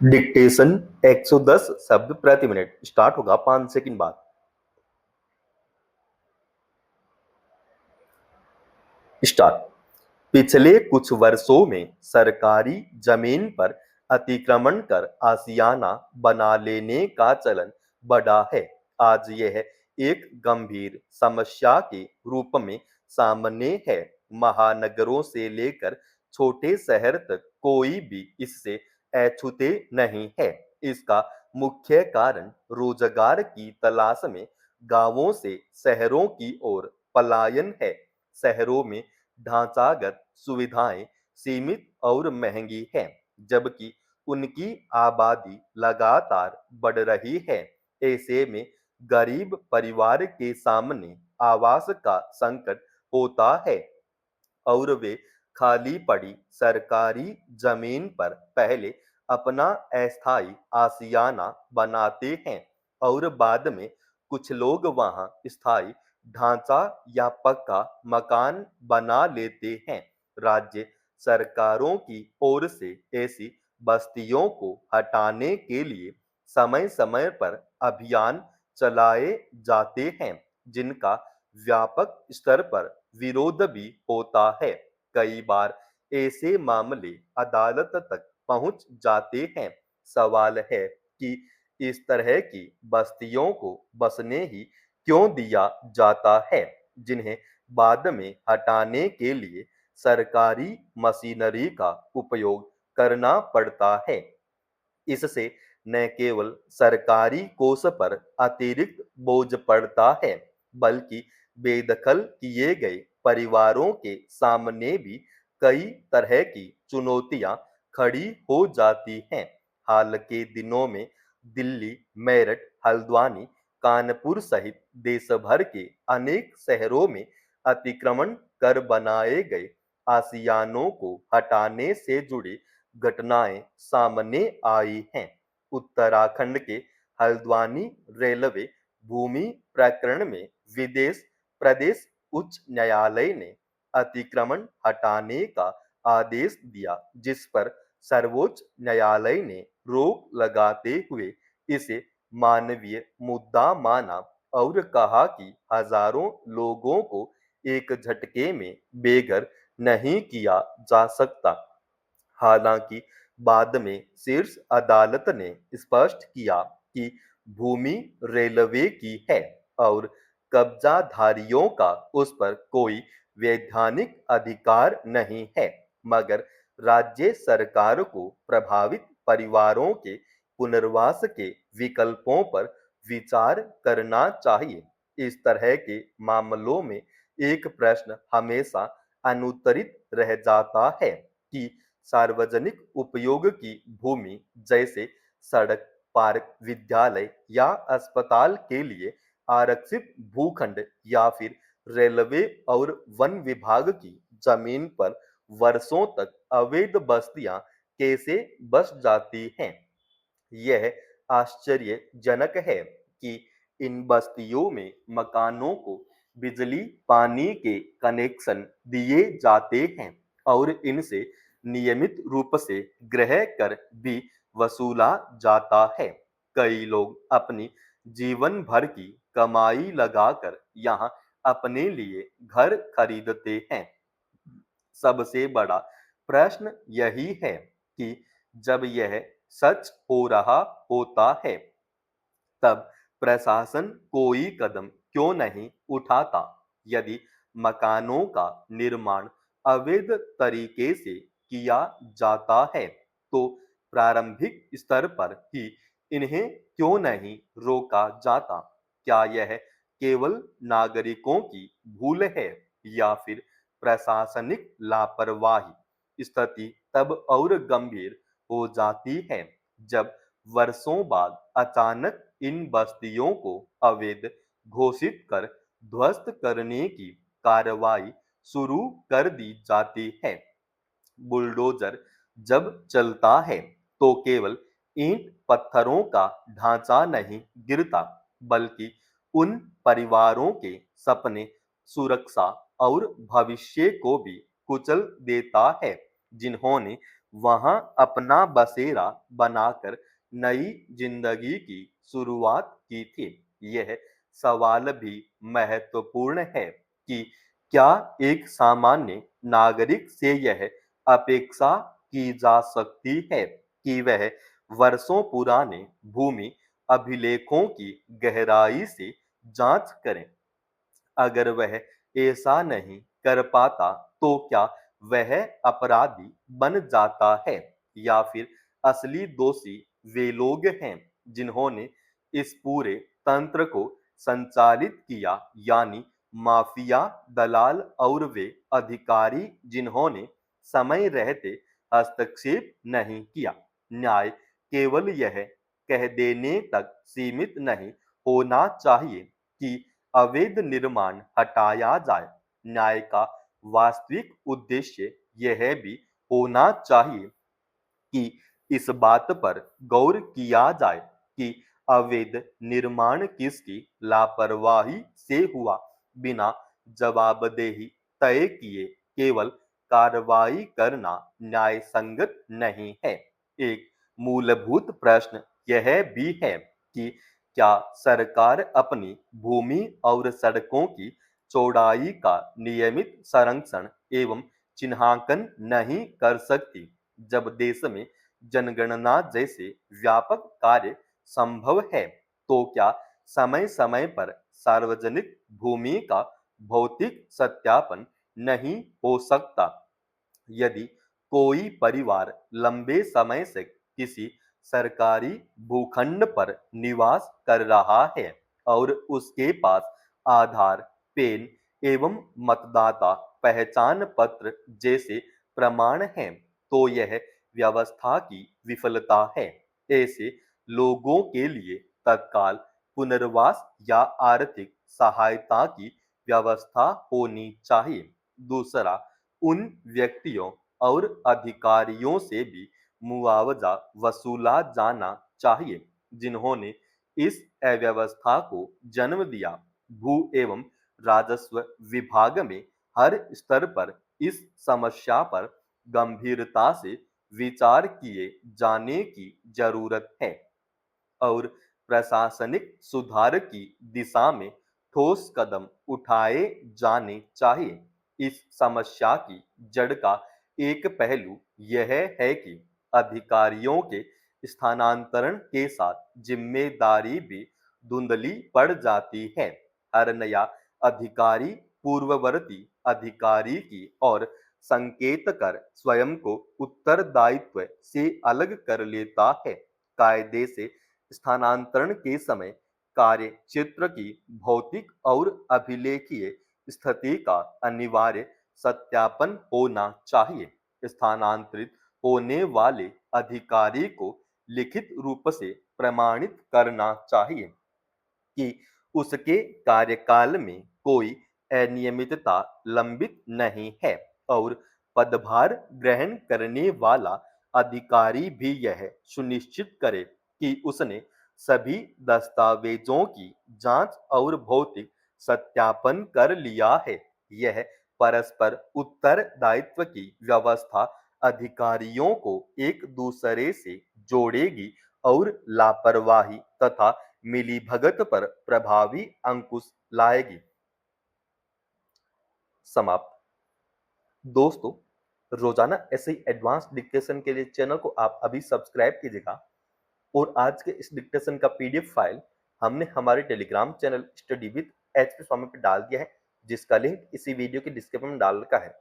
Dictation 110 शब्द प्रति minute start होगा 5 सेकंड बाद। स्टार्ट। पिछले कुछ वर्षों में सरकारी जमीन पर अतिक्रमण कर आशियाना बना लेने का चलन बढ़ा है। आज यह एक गंभीर समस्या के रूप में सामने है। महानगरों से लेकर छोटे शहर तक कोई भी इससे अछूते नहीं है। इसका मुख्य कारण रोजगार की तलाश में गांवों से शहरों की ओर पलायन है। शहरों में ढांचागत सुविधाएं सीमित और महंगी हैं, जबकि उनकी आबादी लगातार बढ़ रही है। ऐसे में गरीब परिवार के सामने आवास का संकट होता है और वे खाली पड़ी सरकारी जमीन पर पहले अपना अस्थायी आशियाना बनाते हैं और बाद में कुछ लोग वहां स्थायी ढांचा या पक्का मकान बना लेते हैं। राज्य सरकारों की ओर से ऐसी बस्तियों को हटाने के लिए समय समय पर अभियान चलाए जाते हैं, जिनका व्यापक स्तर पर विरोध भी होता है। कई बार ऐसे मामले अदालत तक पहुंच जाते हैं। सवाल है कि इस तरह की बस्तियों को बसने ही क्यों दिया जाता है, जिन्हें बाद में हटाने के लिए सरकारी मशीनरी का उपयोग करना पड़ता है। इससे न केवल सरकारी कोष पर अतिरिक्त बोझ पड़ता है, बल्कि बेदखल किए गए परिवारों के सामने भी कई तरह की चुनौतियां खड़ी हो जाती हैं। हाल के दिनों में दिल्ली, मेरठ, हल्द्वानी, कानपुर सहित देश भर के अनेक शहरों में अतिक्रमण कर बनाए गए आशियानों को हटाने से जुड़ी घटनाएं सामने आई हैं। उत्तराखंड के हल्द्वानी रेलवे भूमि प्रकरण में विदेश प्रदेश उच्च न्यायालय ने अतिक्रमण हटाने का आदेश दिया, जिस पर सर्वोच्च न्यायालय ने रोक लगाते हुए इसे मानवीय मुद्दा माना और कहा कि हजारों लोगों को एक झटके में बेघर नहीं किया जा सकता। हालांकि बाद में शीर्ष अदालत ने स्पष्ट किया कि भूमि रेलवे की है और कब्जाधारियों का उस पर कोई वैधानिक अधिकार नहीं है, मगर राज्य सरकार को प्रभावित परिवारों के पुनर्वास के विकल्पों पर विचार करना चाहिए। इस तरह के मामलों में एक प्रश्न हमेशा अनुत्तरित रह जाता है कि सार्वजनिक उपयोग की भूमि जैसे सड़क, पार्क, विद्यालय या अस्पताल के लिए आरक्षित भूखंड या फिर रेलवे और वन विभाग की जमीन पर वर्षों तक अवैध बस्तियां कैसे बस जाती हैं। यह आश्चर्यजनक है कि इन बस्तियों में मकानों को बिजली पानी के कनेक्शन दिए जाते हैं और इनसे नियमित रूप से गृह कर भी वसूला जाता है। कई लोग अपनी जीवन भर की कमाई लगाकर यहाँ अपने लिए घर खरीदते हैं। सबसे बड़ा प्रश्न यही है कि जब यह सच हो रहा होता है, तब प्रशासन कोई कदम क्यों नहीं उठाता। यदि मकानों का निर्माण अवैध तरीके से किया जाता है, तो प्रारंभिक स्तर पर ही इन्हें क्यों नहीं रोका जाता। क्या यह केवल नागरिकों की भूल है या फिर प्रशासनिक लापरवाही। स्थिति तब और गंभीर हो जाती है जब वर्षों बाद अचानक इन बस्तियों को अवैध घोषित कर ध्वस्त करने की कार्रवाई शुरू कर दी जाती है। बुलडोजर जब चलता है तो केवल ईंट पत्थरों का ढांचा नहीं गिरता, बल्कि उन परिवारों के सपने, सुरक्षा और भविष्य को भी कुचल देता है, जिन्होंने वहां अपना बसेरा बनाकर नई जिंदगी की शुरुआत की थी। यह सवाल भी महत्वपूर्ण है कि क्या एक सामान्य नागरिक से यह अपेक्षा की जा सकती है कि वह वर्षों पुराने भूमि अभिलेखों की गहराई से जांच करें। अगर वह ऐसा नहीं कर पाता तो क्या वह अपराधी बन जाता है या फिर असली दोषी वे लोग हैं जिन्होंने इस पूरे तंत्र को संचालित किया, यानी माफिया, दलाल और वे अधिकारी जिन्होंने समय रहते हस्तक्षेप नहीं किया। न्याय केवल यह कह देने तक सीमित नहीं होना चाहिए कि अवैध निर्माण हटाया जाए। न्याय का वास्तविक उद्देश्य यह भी होना चाहिए कि इस बात पर गौर किया जाए कि अवैध निर्माण किसकी लापरवाही से हुआ, बिना जवाबदेही तय किए केवल कार्रवाई करना न्याय संगत नहीं है। एक मूलभूत प्रश्न यह भी है कि क्या सरकार अपनी भूमि और सड़कों की चौड़ाई का नियमित संरक्षण एवं चिन्हांकन नहीं कर सकती, जब देश में जनगणना जैसे व्यापक कार्य संभव है? तो क्या समय समय पर सार्वजनिक भूमि का भौतिक सत्यापन नहीं हो सकता? यदि कोई परिवार लंबे समय से किसी सरकारी भूखंड पर निवास कर रहा है और उसके पास आधार, पेन एवं मतदाता पहचान पत्र जैसे प्रमाण हैं, तो यह व्यवस्था की विफलता है। ऐसे लोगों के लिए तत्काल पुनर्वास या आर्थिक सहायता की व्यवस्था होनी चाहिए। दूसरा, उन व्यक्तियों और अधिकारियों से भी मुआवजा वसूला जाना चाहिए जिन्होंने इस अव्यवस्था को जन्म दिया। भू एवं राजस्व विभाग में हर स्तर पर इस समस्या पर गंभीरता से विचार किए जाने की जरूरत है और प्रशासनिक सुधार की दिशा में ठोस कदम उठाए जाने चाहिए। इस समस्या की जड़ का एक पहलू यह है कि अधिकारियों के स्थानांतरण के साथ जिम्मेदारी भी धुंधली पड़ जाती है। हर नया अधिकारी पूर्ववर्ती अधिकारी की और संकेत कर स्वयं को उत्तरदायित्व से अलग कर लेता है। कायदे से स्थानांतरण के समय कार्य क्षेत्र की भौतिक और अभिलेखीय स्थिति का अनिवार्य सत्यापन होना चाहिए। स्थानांतरित होने वाले अधिकारी को लिखित रूप से प्रमाणित करना चाहिए कि उसके कार्यकाल में कोई अनियमितता लंबित नहीं है और पदभार ग्रहण करने वाला अधिकारी भी यह सुनिश्चित करे कि उसने सभी दस्तावेजों की जांच और भौतिक सत्यापन कर लिया है। यह परस्पर उत्तरदायित्व की व्यवस्था अधिकारियों को एक दूसरे से जोड़ेगी और लापरवाही तथा मिलीभगत पर प्रभावी अंकुश लाएगी। समाप्त। दोस्तों, रोजाना ऐसे ही एडवांस डिक्टेशन के लिए चैनल को आप अभी सब्सक्राइब कीजिएगा और आज के इस डिक्टेशन का पीडीएफ फाइल हमने हमारे Telegram channel study with HP Swami पे डाल दिया है, जिसका लिंक इसी वीडियो के डिस्क्रिप्शन में डाल रखा है।